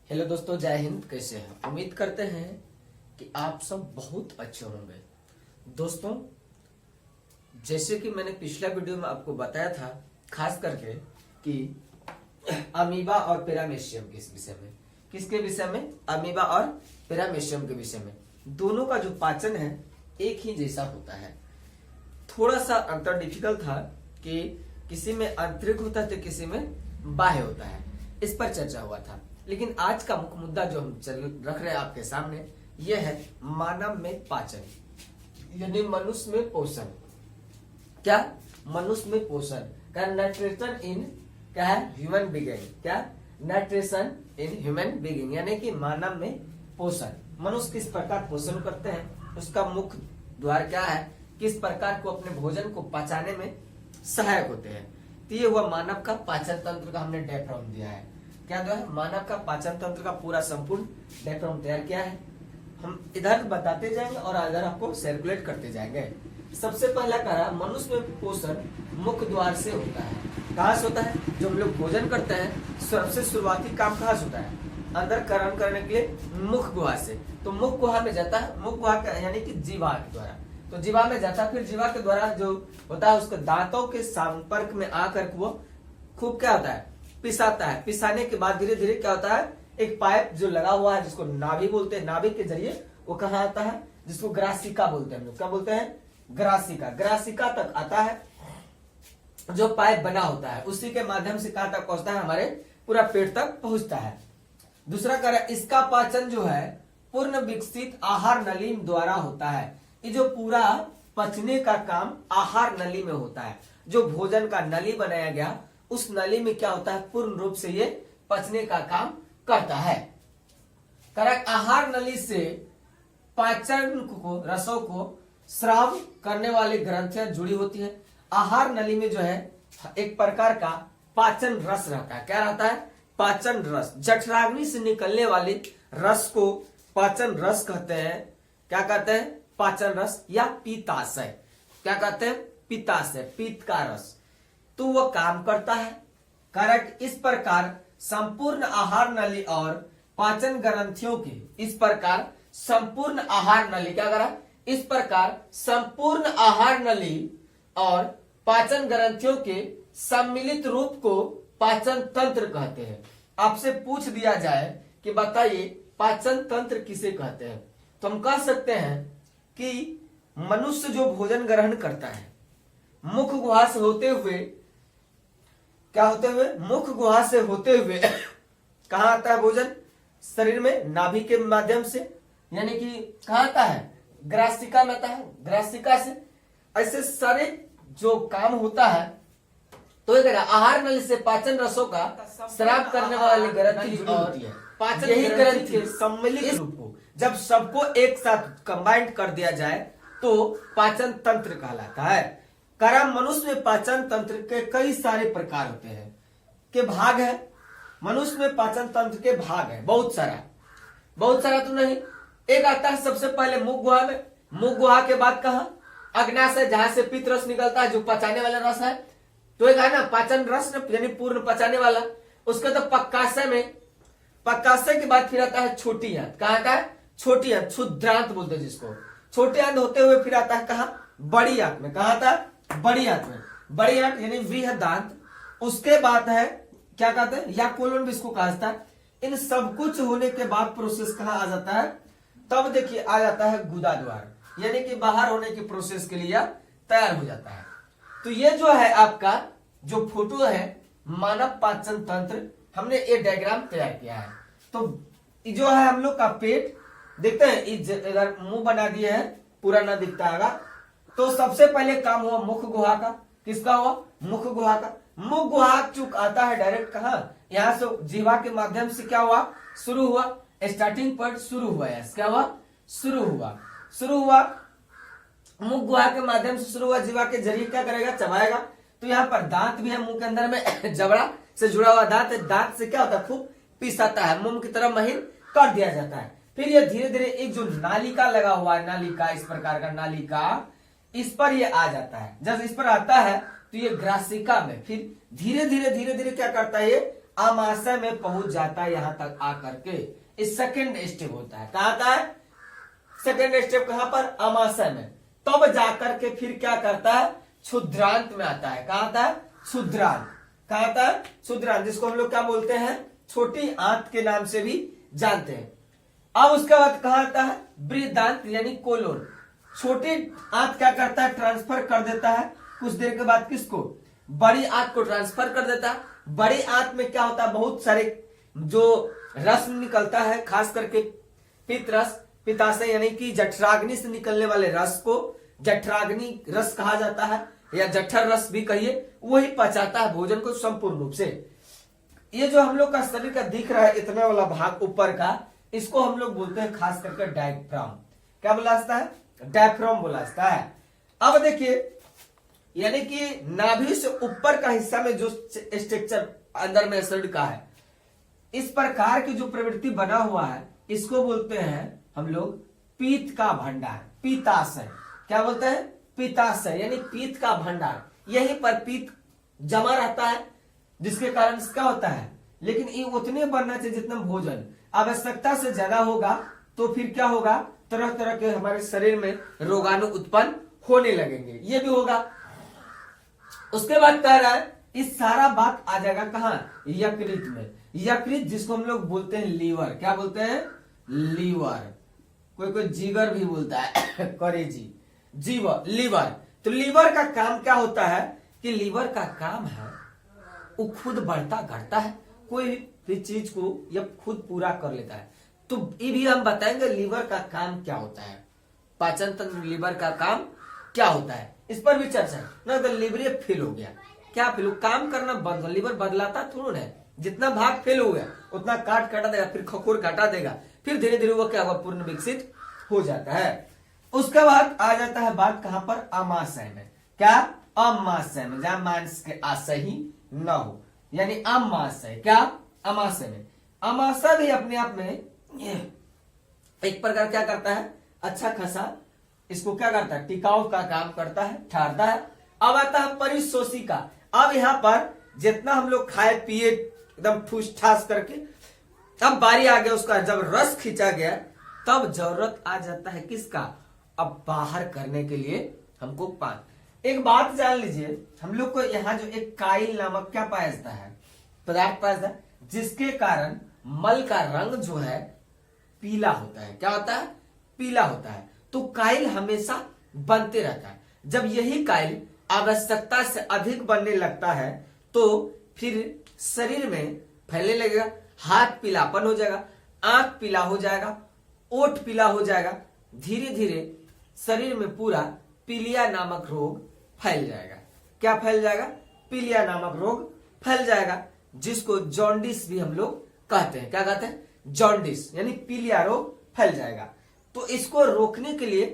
Hello दोस्तों, जय हिंद। कैसे हैं? उम्मीद करते हैं कि आप सब बहुत अच्छे होंगे। दोस्तों, जैसे कि मैंने पिछला वीडियो में आपको बताया था, खास करके कि अमीबा और पैरामीशियम के विषय में। किसके विषय में? अमीबा और पैरामीशियम के विषय में। दोनों का जो पाचन है एक ही जैसा होता है। थोड़ा सा अंतर डिफिकल्ट था कि किसी में आंतरिक होता है तो किसी में बाह्य होता है। इस पर चर्चा हुआ था। लेकिन आज का मुख्य मुद्दा जो हम रख रहे हैं आपके सामने, यह है मानव में पाचन, यानी मनुष्य में पोषण। क्या? मनुष्य में पोषण का न्यूट्रिशन इन क्या है? Human being. क्या? न्यूट्रिशन इन ह्यूमन बीइंग, यानी कि मानव में पोषण। मनुष्य किस प्रकार पोषण करते हैं, उसका मुख्य द्वार क्या है, किस प्रकार को अपने भोजन को पचाने में सहायक होते हैं। तो ये हुआ मानव का पाचन तंत्र का हमने डायफ्राम दिया है। क्या दिया है? मानव का पाचन तंत्र का पूरा संपूर्ण डायफ्राम तैयार किया है। हम इधर बताते जाएंगे और इधर आपको सर्कुलेट करते जाएंगे। सबसे पहला कहा, मनुष्य में पोषण मुख्य द्वार से होता है। कहाँ से होता है? जो हम लोग भोजन करते हैं, सबसे शुरुआती काम कहाँ से होता है? अंदर ग्रहण करने के लिए मुख गुहा से। तो मुख गुहा में जाता है, मुख गुहा यानी कि जीवा के द्वारा। तो जीवा में जाता है, फिर जीवा के द्वारा जो होता है उसके दांतों के संपर्क में आकर वो खूब क्या होता है? पिसाता है। पिसाने के बाद धीरे धीरे क्या होता है? एक पाइप जो लगा हुआ है जिसको नाभि बोलते हैं, नाभि के जरिए वो कहाँ आता है? जिसको ग्रासिका बोलते हैं हम लोग। क्या बोलते हैं? ग्रासिका। ग्रासिका तक आता है, जो पाइप बना होता है उसी के माध्यम से कहाँ तक पहुंचता है? हमारे पूरा पेट तक पहुंचता है। दूसरा कह रहा है, इसका पाचन जो है पूर्ण विकसित आहार नली द्वारा होता है। ये जो पूरा पचने का काम आहार नली में होता है। जो भोजन का नली बनाया गया उस नली में क्या होता है? पूर्ण रूप से ये पचने का काम करता है। करेक्ट। आहार नली से पाचन को, रसों को स्राव करने वाली ग्रंथियां जुड़ी होती है। आहार नली में जो है एक प्रकार का पाचन रस रहता है। क्या रहता है? पाचन रस। जठराग्नि से निकलने वाली रस को पाचन रस कहते हैं। क्या कहते हैं? पाचन रस या पित्ताशय। क्या कहते हैं? पित्ताशय, पित्त का रस। तो वह काम करता है। करेक्ट। इस प्रकार संपूर्ण आहार नली और पाचन ग्रंथियों की, इस प्रकार संपूर्ण आहार नली क्या करा? इस प्रकार संपूर्ण आहार नली और पाचन ग्रंथियों के सम्मिलित रूप को पाचन तंत्र कहते हैं। आपसे पूछ दिया जाए कि बताइए पाचन तंत्र किसे कहते हैं, तो हम कह सकते हैं कि मनुष्य जो भोजन ग्रहण करता है, मुख गुहा से होते हुए, क्या होते हुए? मुख गुहा से होते हुए कहाँ आता है भोजन? शरीर में नाभि के माध्यम से, यानी कि कहाँ आता है? ग्रासिका में आता है। ग्रासिका से ऐसे सारे जो काम होता है। तो ये आहार नली से पाचन रसों का स्राव करने वाली ग्रंथि जुड़ी होती है। पाचन यही ग्रंथि सम्मिलित रूप को जब सबको एक साथ कंबाइंड कर दिया जाए तो पाचन तंत्र कहलाता है। करा मनुष्य में पाचन तंत्र के कई सारे प्रकार होते हैं, के भाग है। मनुष्य में पाचन तंत्र के भाग है बहुत सारा तो नहीं। एक आता है सबसे पहले मुख गुहा में। मुख गुहा के बाद कहा? अग्नाशय, जहां से पित्त रस निकलता है, जो पचाने वाला रस है। तो एक है ना पाचन रस, यानी पूर्ण पचाने वाला। उसके तो पक्काशय में, पक्काशय के बाद फिर आता है छोटी आंत। कहाँ आता है? छोटी आंत, क्षुद्रांत बोलते हैं जिसको। छोटे आंत होते हुए फिर आता है कहा? बड़ी आंत में। कहा आता है? बड़ी आंत में। बड़ी आंत यानी बृहदांत। उसके बाद है क्या कहते हैं? या कोलन भी इसको कहा जाता है। इन सब कुछ होने के बाद प्रोसेस कहाँ आ जाता है? तब देखिए आ जाता है गुदा द्वार, यानी कि बाहर होने की प्रोसेस के लिए तैयार हो जाता है। तो ये जो है आपका जो फोटो है मानव पाचन तंत्र, हमने ये डायग्राम तैयार किया है। तो जो है हम लोग का पेट देखते हैं, इधर मुंह बना दिए हैं, पूरा ना दिखता है। तो सबसे पहले काम हुआ मुख गुहा का। किसका हुआ? मुख गुहा का। मुख गुहा चूक आता है डायरेक्ट कहा? यहाँ से जीवा के माध्यम से क्या हुआ? शुरू हुआ। स्टार्टिंग पॉइंट शुरू हुआ है। क्या हुआ? शुरू हुआ मुख गुहा के माध्यम से शुरू हुआ। जीवा के जरिए क्या करेगा? चबाएगा। तो यहाँ पर दांत भी है मुंह के अंदर में जबड़ा से जुड़ा हुआ दांत है। दांत से क्या होता है? खूब पिसाता है, मुंह की तरफ महीन कर दिया जाता है। फिर ये धीरे धीरे एक जो नालिका लगा हुआ है, नालिका, इस प्रकार का नालिका, इस पर ये आ जाता है। जब इस पर आता है तो ये ग्रासिका में फिर धीरे धीरे क्या करता है? ये आमाशय में पहुंच जाता है, यहां तक आकर के इस सेकेंड स्टेप होता है। कहां आता है? सेकेंड स्टेप कहां पर? आमाशय में। तब जाकर के फिर क्या करता है? क्षुद्रांत में आता है। कहां आता है? क्षुद्रांत। कहां आता है? क्षुद्रांत, जिसको हम लोग क्या बोलते हैं? छोटी आंत के नाम से भी जानते हैं। अब उसके बाद कहां आता है? बृहदांत यानी कोलोन। छोटी आंत क्या करता है? ट्रांसफर कर देता है कुछ देर के बाद किसको? बड़ी आंत को ट्रांसफर कर देता है। बड़ी आंत में क्या होता है? बहुत सारे जो रस निकलता है, खास करके पित्त रस, पित्ताशय यानी कि जठराग्नि से निकलने वाले रस को जठराग्नि रस कहा जाता है, या जठर रस भी कहिए। वही पचाता है भोजन को संपूर्ण रूप से। ये जो हम लोग का शरीर का दिख रहा है इतना वाला भाग ऊपर का, इसको हम लोग बोलते हैं खास करके डायफ्राम। क्या बोला जाता है? डायफ्राम बोला जाता है। अब देखिए, यानी कि नाभि से ऊपर का हिस्सा में जो स्ट्रक्चर अंदर में शरीर का है, इस प्रकार की जो प्रवृत्ति बना हुआ है, इसको बोलते हैं हम लोग पीत का भंडार, पीताशय। क्या बोलते हैं? पीताशय यानी पीत का भंडार। यहीं पर पीत जमा रहता है, जिसके कारण क्या होता है? लेकिन ये उतने बनना चाहिए जितना भोजन आवश्यकता से ज्यादा होगा तो फिर क्या होगा? तरह तरह के हमारे शरीर में रोगाणु उत्पन्न होने लगेंगे, ये भी होगा। उसके बाद कह रहा है इस सारा बात आ जाएगा कहां? यकृत में। यकृत जिसको हम लोग बोलते हैं लीवर। क्या बोलते हैं? लीवर। कोई कोई जिगर भी बोलता है करेजी, जीवर, लीवर। तो लीवर का काम क्या होता है? कि लीवर का काम है वो खुद बढ़ता घटता है, कोई भी चीज को ये खुद पूरा कर लेता है। तो ये भी हम बताएंगे लीवर का काम क्या होता है, पाचन तंत्र लीवर का काम क्या होता है, इस पर भी चर्चा है ना। तो लीवर फेल हो गया, क्या फेल? काम करना बंद हो, लीवर बदलाता थोड़ा है। जितना भाग फेल हो गया उतना काटा देगा, फिर खखोर काटा देगा, फिर धीरे धीरे वो क्या हुआ? पूर्ण विकसित हो जाता है। उसके बाद आ जाता है बात कहां पर? अमाशय में। क्या? अमाशय में, जहां मांस के आशय ही न हो, यानी अमाशय। क्या? अमाशय में। अमाशय भी अपने आप में एक प्रकार क्या करता है? अच्छा खासा इसको क्या करता है? टिकाऊ का काम करता है, ठहरता है। अब आता है परिशोषिका। अब यहां पर जितना हम लोग खाए पिए एकदम ठूस ठास करके, अब बारी आ गया उसका, जब रस खींचा गया तब जरूरत आ जाता है किसका? अब बाहर करने के लिए हमको पानी। एक बात जान लीजिए, हम लोग को यहाँ जो एक काइल नामक क्या पाया जाता है? पदार्थ पाया जाता है, जिसके कारण मल का रंग जो है पीला होता है। क्या होता है? पीला होता है। तो काइल हमेशा बनते रहता है। जब यही काइल आवश्यकता से अधिक बनने लगता है तो फिर शरीर में फैलने लगेगा, हाथ पीलापन हो जाएगा, आंख पीला हो जाएगा, ओठ पीला हो जाएगा, धीरे धीरे शरीर में पूरा पीलिया नामक रोग फैल जाएगा। क्या फैल जाएगा? पीलिया नामक रोग फैल जाएगा, जिसको जॉन्डिस भी हम लोग कहते हैं। क्या कहते हैं? जॉन्डिस यानी पीलिया रोग फैल जाएगा। तो इसको रोकने के लिए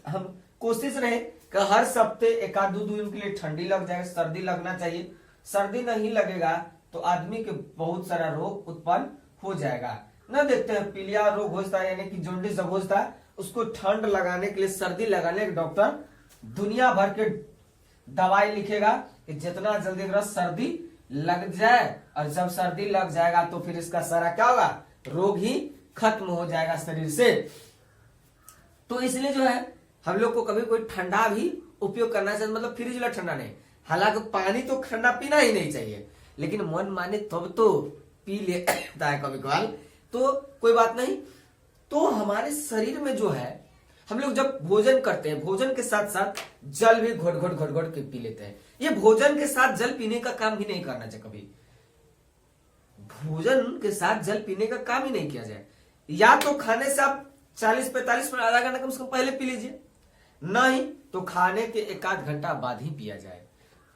हम कोशिश रहे कि हर सप्ते एक आध 2 दिन के लिए ठंडी लग जाए, सर्दी लगना चाहिए। सर्दी नहीं लगेगा तो आदमी के बहुत सारा रोग उत्पन्न हो जाएगा। ना देखते हैं पीलिया रोग होता है यानी कि जॉन्डिस जब होता है, उसको ठंड लगाने के लिए, सर्दी लगाने के डॉक्टर दुनिया भर के दवाई लिखेगा कि जितना जल्दी सर्दी लग जाए, और जब सर्दी लग जाएगा तो फिर इसका सारा क्या होगा? रोग ही खत्म हो जाएगा शरीर से। तो इसलिए जो है हम लोग को कभी कोई ठंडा भी उपयोग करना चाहिए, मतलब फ्रिज वाला ठंडा नहीं। हालांकि पानी तो ठंडा पीना ही नहीं चाहिए, लेकिन मन माने तब तो पी लेता है कभी कभार, तो कोई बात नहीं। तो हमारे शरीर में जो है, हम लोग जब भोजन करते हैं, भोजन के साथ साथ जल भी घोट घोट घोट घोट के पी लेते हैं। ये भोजन के साथ जल पीने का काम ही नहीं करना चाहिए कभी। भोजन के साथ जल पीने का काम ही नहीं किया जाए। या तो खाने से आप 40-45 मिनट, आधा घंटा कम से कम पहले पी लीजिए, नहीं तो खाने के 1-8 घंटा बाद ही पिया जाए।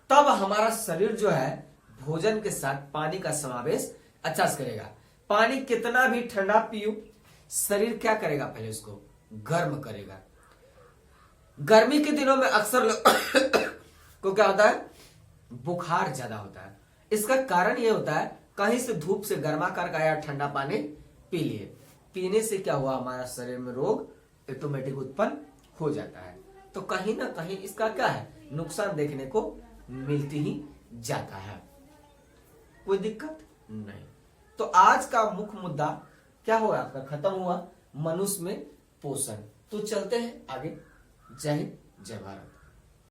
तब हमारा शरीर जो है भोजन के साथ पानी का समावेश अच्छा से करेगा। पानी कितना भी ठंडा पियो, शरीर क्या करेगा? पहले उसको गर्म करेगा। गर्मी के दिनों में अक्सर को क्या होता है? बुखार ज्यादा होता है। इसका कारण यह होता है कहीं से धूप से गर्मा कर आया ठंडा पानी पी लिए, पीने से क्या हुआ? हमारा शरीर में रोग ऑटोमेटिक उत्पन्न हो जाता है। तो कहीं ना कहीं इसका क्या है? नुकसान देखने को मिलती ही जाता है। कोई दिक्कत नहीं। तो आज का मुख्य मुद्दा क्या हुआ आपका, खत्म हुआ, मनुष्य में पोषण। तो चलते हैं आगे। जय हिंद, जय भारत।